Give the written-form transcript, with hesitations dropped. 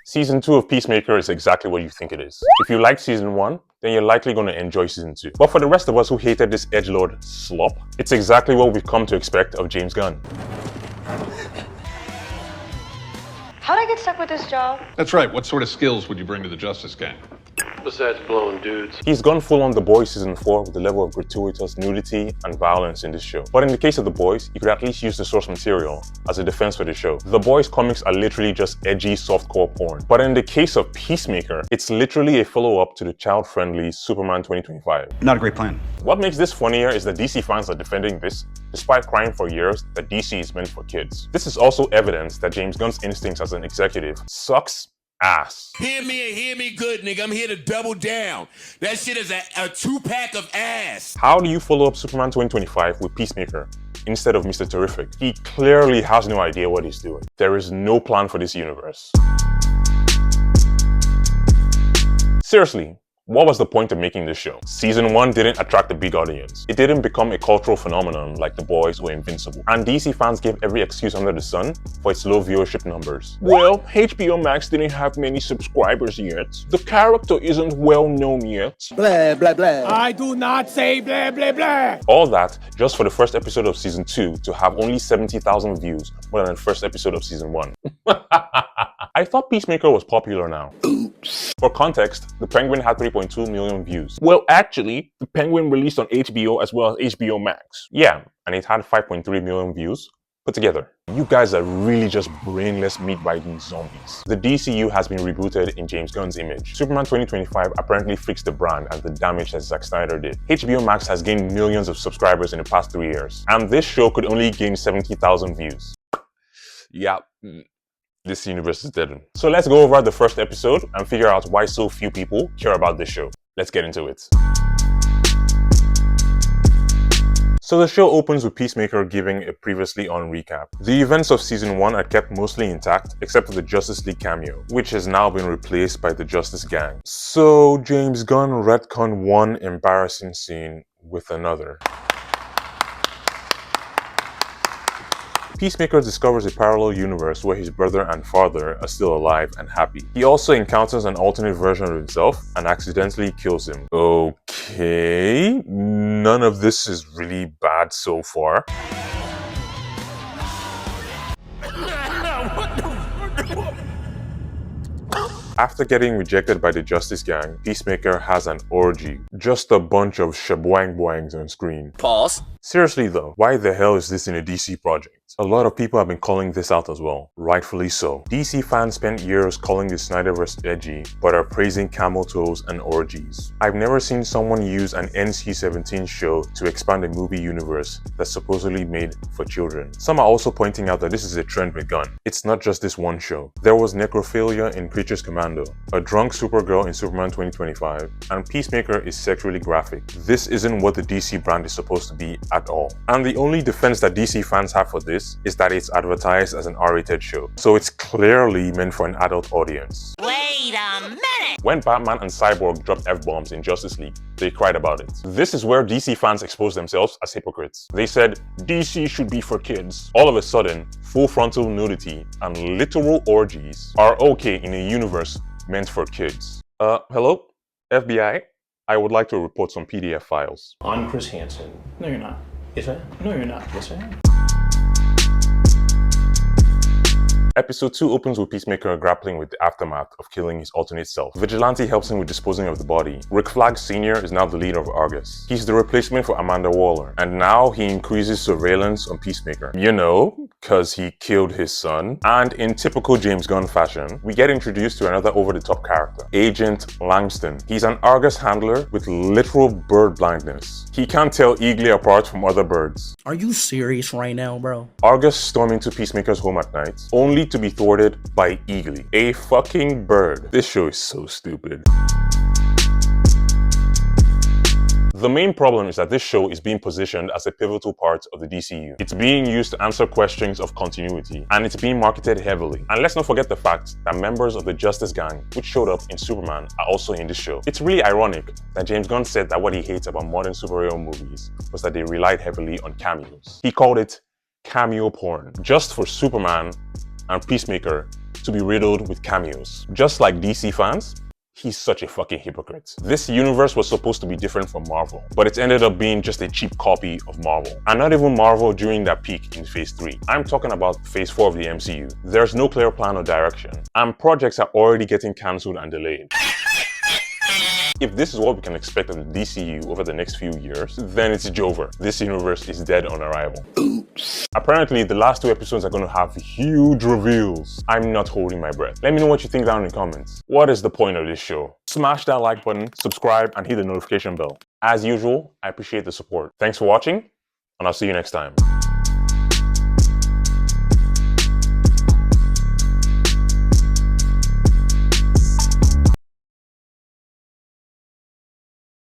Season 2 of Peacemaker is exactly what you think it is. If you liked Season 1, then you're likely going to enjoy Season 2. But for the rest of us who hated this edgelord slop, it's exactly what we've come to expect of James Gunn. How'd I get stuck with this job? That's right. What sort of skills would you bring to the Justice Gang? Besides blowing dudes. He's gone full on The Boys Season 4 with the level of gratuitous nudity and violence in this show. But in the case of The Boys, you could at least use the source material as a defense for the show. The Boys comics are literally just edgy softcore porn. But in the case of Peacemaker, it's literally a follow-up to the child-friendly Superman 2025. Not a great plan. What makes this funnier is that DC fans are defending this, despite crying for years that DC is meant for kids. This is also evidence that James Gunn's instincts as an executive sucks ass. Hear me and hear me good, nigga. I'm here to double down. That shit is a two-pack of ass. How do you follow up Superman 2025 with Peacemaker instead of Mr. Terrific? He clearly has no idea what he's doing. There is no plan for this universe. Seriously, what was the point of making this show? Season 1 didn't attract a big audience. It didn't become a cultural phenomenon like The Boys or Invincible. And DC fans gave every excuse under the sun for its low viewership numbers. Well, HBO Max didn't have many subscribers yet. The character isn't well known yet. Blah, blah, blah. I do not say blah, blah, blah. All that just for the first episode of Season 2 to have only 70,000 views more than the first episode of Season 1. I thought Peacemaker was popular now. Oops. For context, The Penguin had 3.2 million views. Well, actually, The Penguin released on HBO as well as HBO Max. Yeah, and it had 5.3 million views put together. You guys are really just brainless meat-biting zombies. The DCU has been rebooted in James Gunn's image. Superman 2025 apparently fixed the brand and the damage that Zack Snyder did. HBO Max has gained millions of subscribers in the past 3 years, and this show could only gain 70,000 views. Yeah. This universe is dead. So let's go over the first episode and figure out why so few people care about this show. Let's get into it. So the show opens with Peacemaker giving a previously on recap. The events of Season 1 are kept mostly intact except for the Justice League cameo, which has now been replaced by the Justice Gang. So James Gunn retconned one embarrassing scene with another. Peacemaker discovers a parallel universe where his brother and father are still alive and happy. He also encounters an alternate version of himself and accidentally kills him. Okay, none of this is really bad so far. After getting rejected by the Justice Gang, Peacemaker has an orgy. Just a bunch of shaboing-boings on screen. Pause. Seriously though, why the hell is this in a DC project? A lot of people have been calling this out as well, rightfully so. DC fans spent years calling the Snyderverse edgy, but are praising camel toes and orgies. I've never seen someone use an NC-17 show to expand a movie universe that's supposedly made for children. Some are also pointing out that this is a trend with Gunn. It's not just this one show. There was necrophilia in Creatures Commando, a drunk Supergirl in Superman 2025, and Peacemaker is sexually graphic. This isn't what the DC brand is supposed to be at all. And the only defense that DC fans have for this is that it's advertised as an R-rated show, so it's clearly meant for an adult audience. Wait a minute! When Batman and Cyborg dropped F-bombs in Justice League, they cried about it. This is where DC fans exposed themselves as hypocrites. They said, DC should be for kids. All of a sudden, full frontal nudity and literal orgies are okay in a universe meant for kids. Hello? FBI? I would like to report some PDF files. I'm Chris Hansen. No, you're not. Yes, I am. No, you're not. Yes, I am. Episode 2 opens with Peacemaker grappling with the aftermath of killing his alternate self. Vigilante helps him with disposing of the body. Rick Flag Sr. is now the leader of Argus. He's the replacement for Amanda Waller, and now he increases surveillance on Peacemaker. You know, cause he killed his son. And in typical James Gunn fashion, we get introduced to another over-the-top character, Agent Langston. He's an Argus handler with literal bird blindness. He can't tell Eagly apart from other birds. Are you serious right now, bro? Argus storm into Peacemaker's home at night, only to be thwarted by Eagly, a fucking bird. This show is so stupid. The main problem is that this show is being positioned as a pivotal part of the DCU. It's being used to answer questions of continuity, and it's being marketed heavily. And let's not forget the fact that members of the Justice Gang, which showed up in Superman, are also in this show. It's really ironic that James Gunn said that what he hates about modern superhero movies was that they relied heavily on cameos. He called it cameo porn. Just for Superman and Peacemaker to be riddled with cameos. Just like DC fans, he's such a fucking hypocrite. This universe was supposed to be different from Marvel, but it ended up being just a cheap copy of Marvel. And not even Marvel during that peak in Phase 3. I'm talking about Phase 4 of the MCU. There's no clear plan or direction, and projects are already getting cancelled and delayed. If this is what we can expect of the DCU over the next few years, then it's Jover. This universe is dead on arrival. Oops. Apparently, the last 2 episodes are going to have huge reveals. I'm not holding my breath. Let me know what you think down in the comments. What is the point of this show? Smash that like button, subscribe, and hit the notification bell. As usual, I appreciate the support. Thanks for watching, and I'll see you next time.